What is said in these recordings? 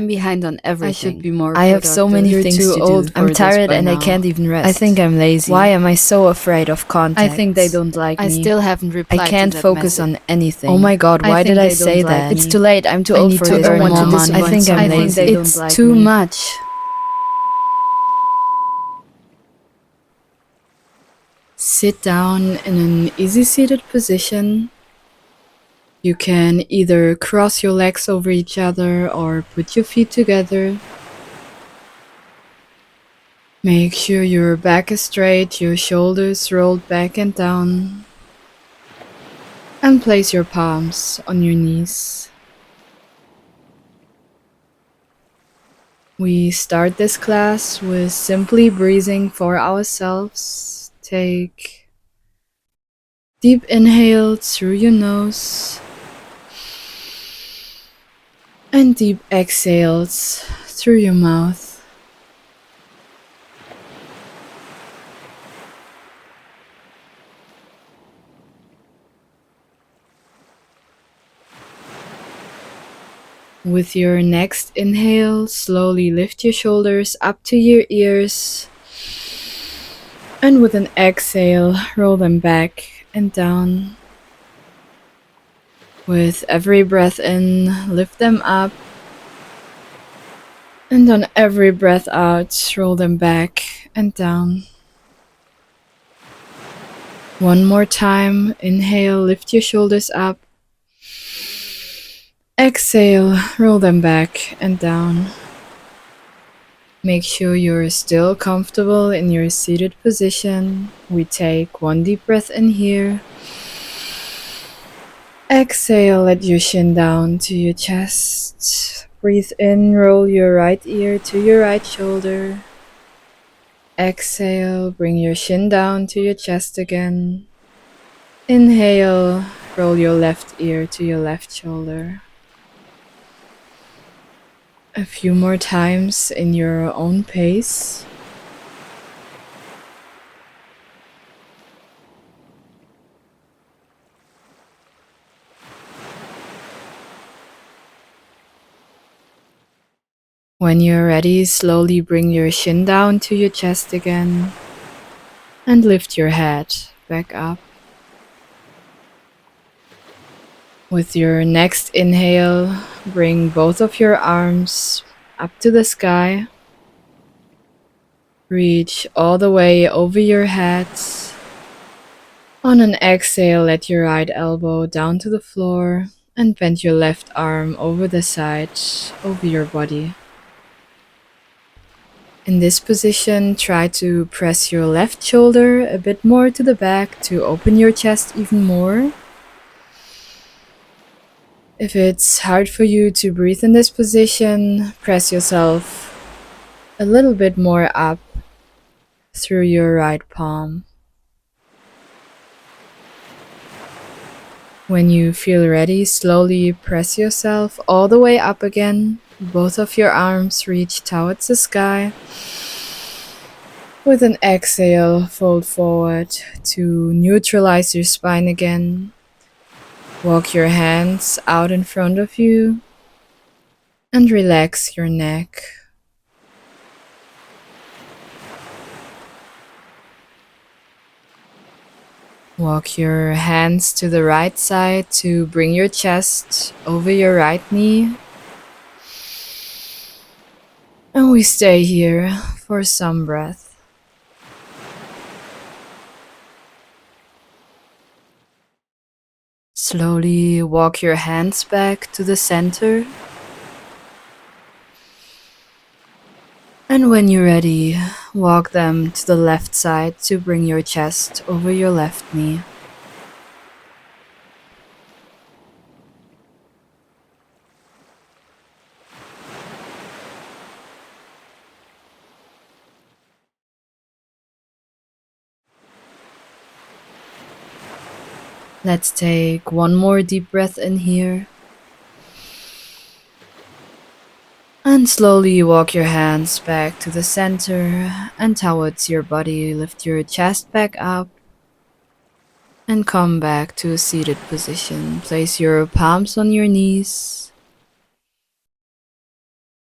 I'm behind on everything. I should be more I have so productive. many You're things too to old do. for I'm this tired by and I now. can't even rest. I think I'm lazy. Why am I so afraid of contact? I think they don't like me. I still haven't replied I can't to that focus message. on anything. Oh my god, I why think did I they say don't like that? me. It's too late. I'm too I old need for to this. earn more money. money. I think I'm I think lazy. they don't It's like too me. much. Sit down in an easy seated position. You can either cross your legs over each other or put your feet together. Make sure your back is straight, your shoulders rolled back and down. And place your palms on your knees. We start this class with simply breathing for ourselves. Take deep inhale through your nose and deep exhales through your mouth. With your next inhale, slowly lift your shoulders up to your ears. And with an exhale, roll them back and down. With every breath in, lift them up. And on every breath out, roll them back and down. One more time, inhale, lift your shoulders up. Exhale, roll them back and down. Make sure you're still comfortable in your seated position. We take one deep breath in here. Exhale, let your chin down to your chest. Breathe in, roll your right ear to your right shoulder. Exhale, bring your chin down to your chest again. Inhale, roll your left ear to your left shoulder. A few more times in your own pace. When you're ready, slowly bring your chin down to your chest again and lift your head back up. With your next inhale, bring both of your arms up to the sky. Reach all the way over your head. On an exhale, let your right elbow down to the floor and bend your left arm over the side, over your body. In this position, try to press your left shoulder a bit more to the back to open your chest even more. If it's hard for you to breathe in this position, press yourself a little bit more up through your right palm. When you feel ready, slowly press yourself all the way up again. Both of your arms reach towards the sky. With an exhale, fold forward to neutralize your spine again. Walk your hands out in front of you and relax your neck. Walk your hands to the right side to bring your chest over your right knee. And we stay here for some breath. Slowly walk your hands back to the center. And when you're ready, walk them to the left side to bring your chest over your left knee. Let's take one more deep breath in here. And slowly walk your hands back to the center and towards your body. Lift your chest back up and come back to a seated position. Place your palms on your knees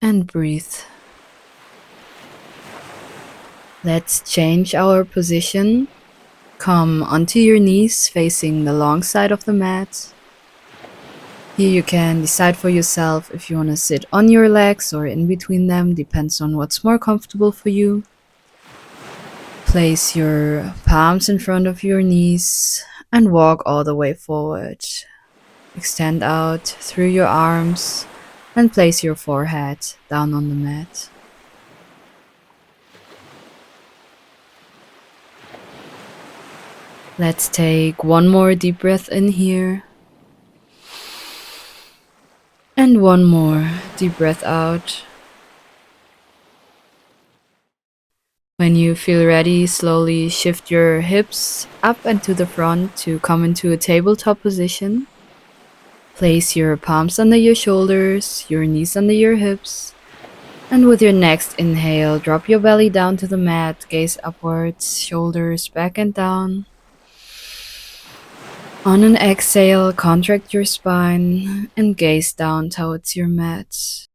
and breathe. Let's change our position. Come onto your knees facing the long side of the mat. Here you can decide for yourself if you want to sit on your legs or in between them, depends on what's more comfortable for you. Place your palms in front of your knees and walk all the way forward. Extend out through your arms and place your forehead down on the mat. Let's take one more deep breath in here. And one more deep breath out. When you feel ready, slowly shift your hips up and to the front to come into a tabletop position. Place your palms under your shoulders, your knees under your hips, and with your next inhale, drop your belly down to the mat, gaze upwards, shoulders back and down. On an exhale, contract your spine and gaze down towards your mat.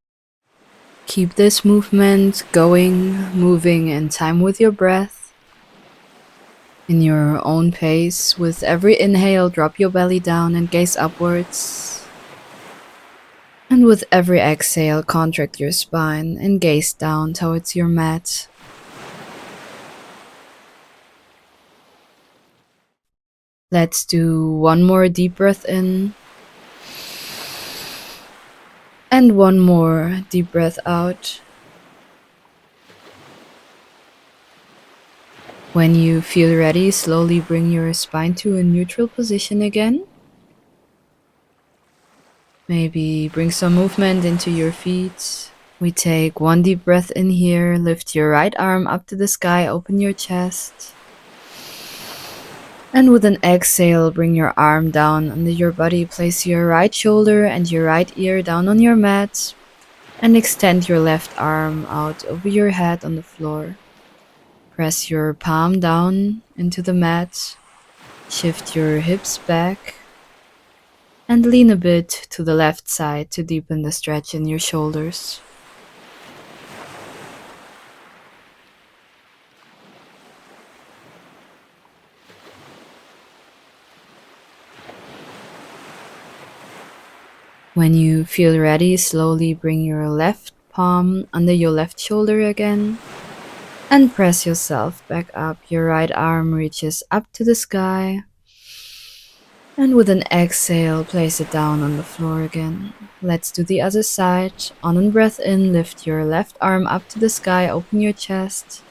Keep this movement going, moving in time with your breath. In your own pace, with every inhale, drop your belly down and gaze upwards. And with every exhale, contract your spine and gaze down towards your mat. Let's do one more deep breath in. And one more deep breath out. When you feel ready, slowly bring your spine to a neutral position again. Maybe bring some movement into your feet. We take one deep breath in here, lift your right arm up to the sky, open your chest. And with an exhale, bring your arm down under your body, place your right shoulder and your right ear down on your mat, and extend your left arm out over your head on the floor. Press your palm down into the mat, shift your hips back, and lean a bit to the left side to deepen the stretch in your shoulders. When you feel ready, slowly bring your left palm under your left shoulder again and press yourself back up. Your right arm reaches up to the sky, and with an exhale, place it down on the floor again. Let's do the other side. On a breath in, lift your left arm up to the sky, open your chest.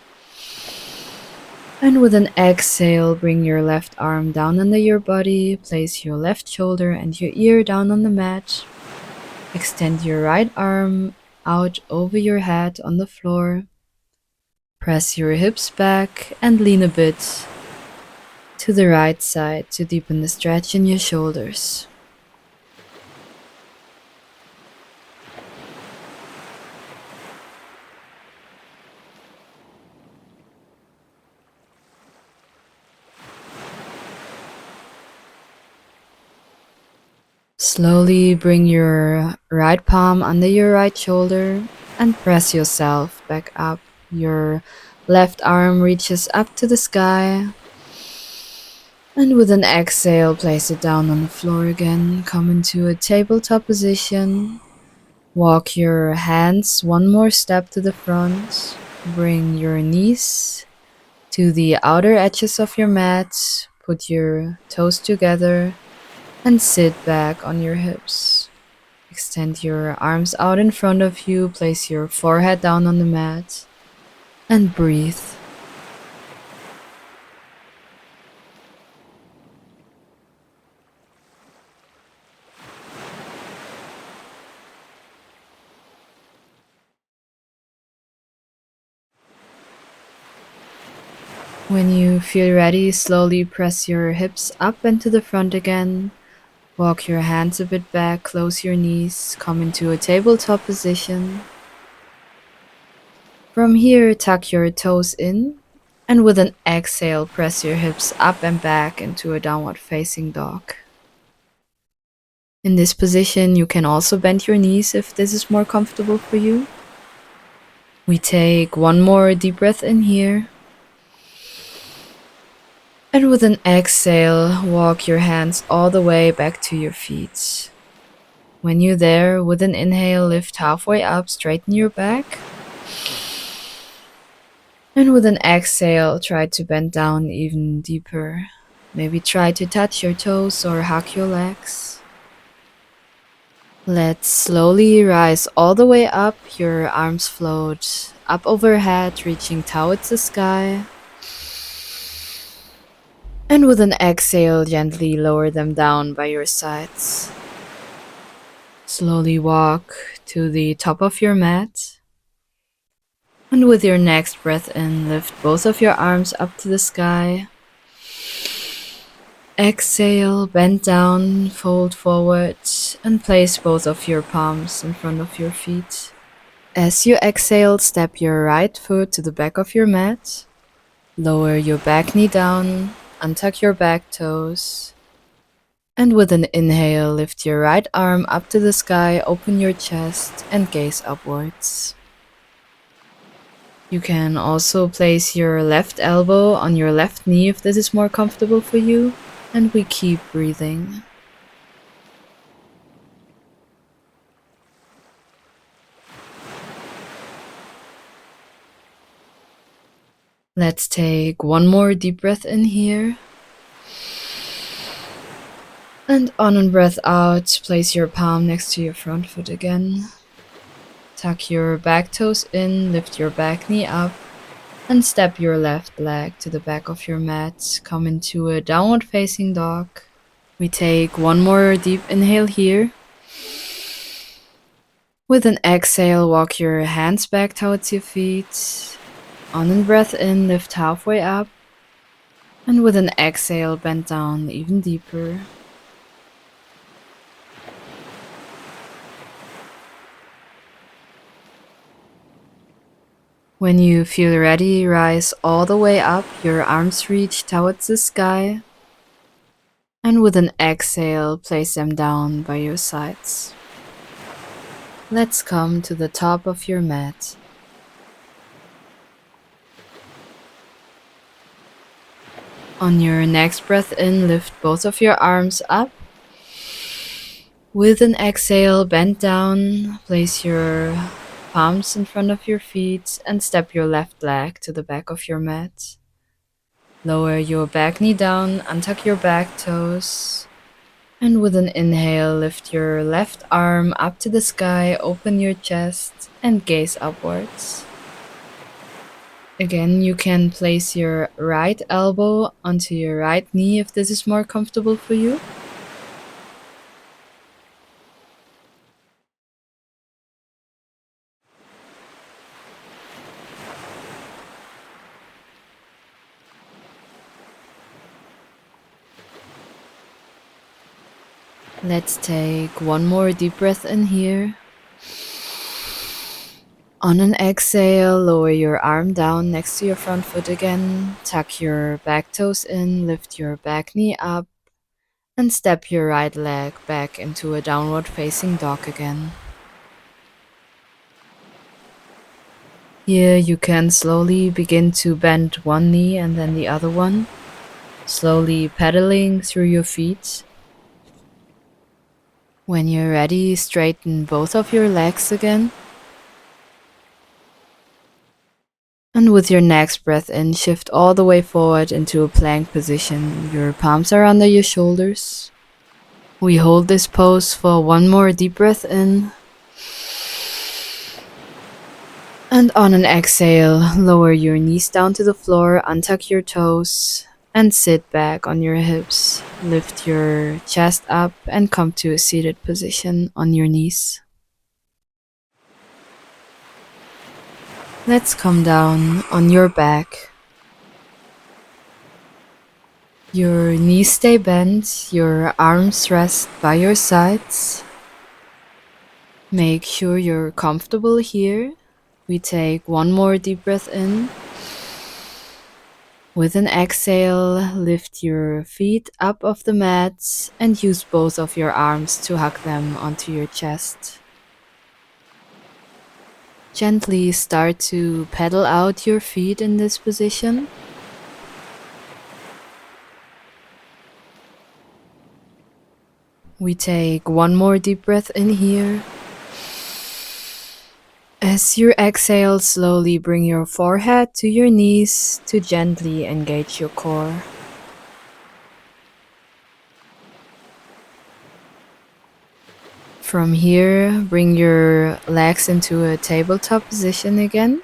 And with an exhale, bring your left arm down under your body, place your left shoulder and your ear down on the mat. Extend your right arm out over your head on the floor. Press your hips back and lean a bit to the right side to deepen the stretch in your shoulders. Slowly bring your right palm under your right shoulder and press yourself back up. Your left arm reaches up to the sky. And with an exhale, place it down on the floor again. Come into a tabletop position. Walk your hands one more step to the front. Bring your knees to the outer edges of your mat. Put your toes together and sit back on your hips. Extend your arms out in front of you. Place your forehead down on the mat and breathe. When you feel ready, slowly press your hips up and to the front again. Walk your hands a bit back, close your knees, come into a tabletop position. From here, tuck your toes in, and with an exhale, press your hips up and back into a downward facing dog. In this position, you can also bend your knees if this is more comfortable for you. We take one more deep breath in here. And with an exhale, walk your hands all the way back to your feet. When you're there, with an inhale, lift halfway up, straighten your back. And with an exhale, try to bend down even deeper. Maybe try to touch your toes or hug your legs. Let's slowly rise all the way up. Your arms float up overhead, reaching towards the sky. And with an exhale, gently lower them down by your sides. Slowly walk to the top of your mat. And with your next breath in, lift both of your arms up to the sky. Exhale, bend down, fold forward, and place both of your palms in front of your feet. As you exhale, step your right foot to the back of your mat. Lower your back knee down, untuck your back toes. And with an inhale, lift your right arm up to the sky, open your chest, and gaze upwards. You can also place your left elbow on your left knee if this is more comfortable for you, and we keep breathing. Let's take one more deep breath in here. And on a breath out, place your palm next to your front foot again. Tuck your back toes in, lift your back knee up, and step your left leg to the back of your mat. Come into a downward facing dog. We take one more deep inhale here. With an exhale, walk your hands back towards your feet. On a breath in, lift halfway up. And with an exhale, bend down even deeper. When you feel ready, rise all the way up, your arms reach towards the sky. And with an exhale, place them down by your sides. Let's come to the top of your mat. On your next breath in, lift both of your arms up. With an exhale, bend down, place your palms in front of your feet and step your left leg to the back of your mat. Lower your back knee down, untuck your back toes. And with an inhale, lift your left arm up to the sky, open your chest and gaze upwards. Again, you can place your right elbow onto your right knee if this is more comfortable for you. Let's take one more deep breath in here. On an exhale, lower your arm down next to your front foot again. Tuck your back toes in, lift your back knee up, and step your right leg back into a downward facing dog again. Here you can slowly begin to bend one knee and then the other one, slowly pedaling through your feet. When you're ready, straighten both of your legs again. And with your next breath in, shift all the way forward into a plank position. Your palms are under your shoulders. We hold this pose for one more deep breath in. And on an exhale, lower your knees down to the floor, untuck your toes, and sit back on your hips. Lift your chest up and come to a seated position on your knees. Let's come down on your back. Your knees stay bent, your arms rest by your sides. Make sure you're comfortable here. We take one more deep breath in. With an exhale, lift your feet up off the mat and use both of your arms to hug them onto your chest. Gently start to pedal out your feet in this position. We take one more deep breath in here. As you exhale, slowly bring your forehead to your knees to gently engage your core. From here, bring your legs into a tabletop position again.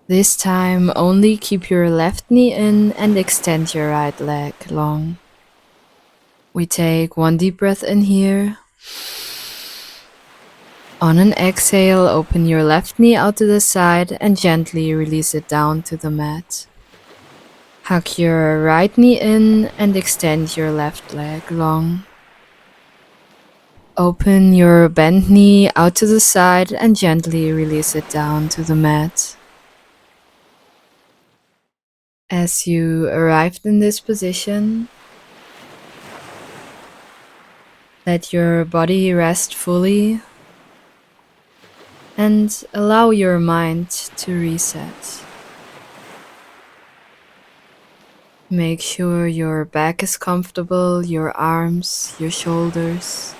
This time, only keep your left knee in and extend your right leg long. We take one deep breath in here. On an exhale, open your left knee out to the side and gently release it down to the mat. Hug your right knee in and extend your left leg long. Open your bent knee out to the side and gently release it down to the mat. As you arrived in this position, let your body rest fully and allow your mind to reset. Make sure your back is comfortable, your arms, your shoulders,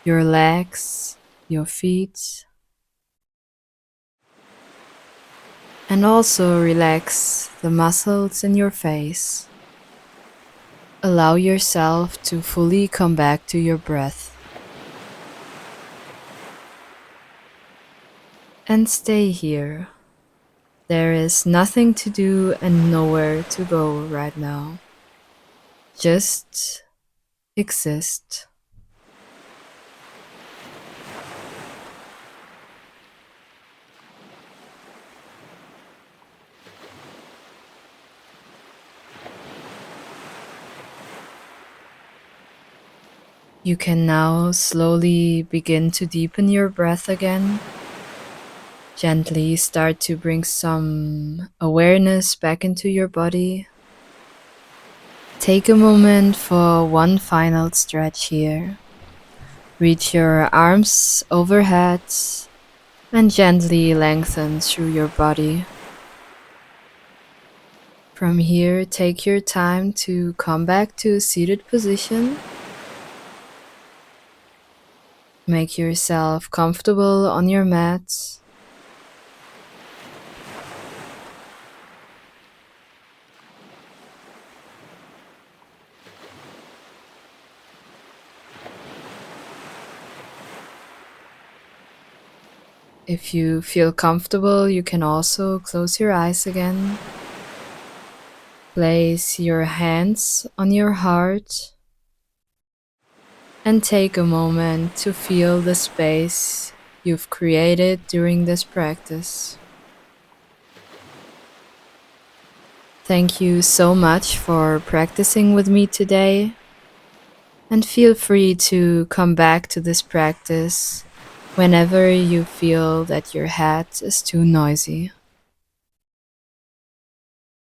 your legs, your feet. And also relax the muscles in your face. Allow yourself to fully come back to your breath. And stay here. There is nothing to do and nowhere to go right now. Just exist. You can now slowly begin to deepen your breath again. Gently start to bring some awareness back into your body. Take a moment for one final stretch here. Reach your arms overhead and gently lengthen through your body. From here, take your time to come back to a seated position. Make yourself comfortable on your mat. If you feel comfortable, you can also close your eyes again. Place your hands on your heart and take a moment to feel the space you've created during this practice. Thank you so much for practicing with me today, and feel free to come back to this practice whenever you feel that your head is too noisy.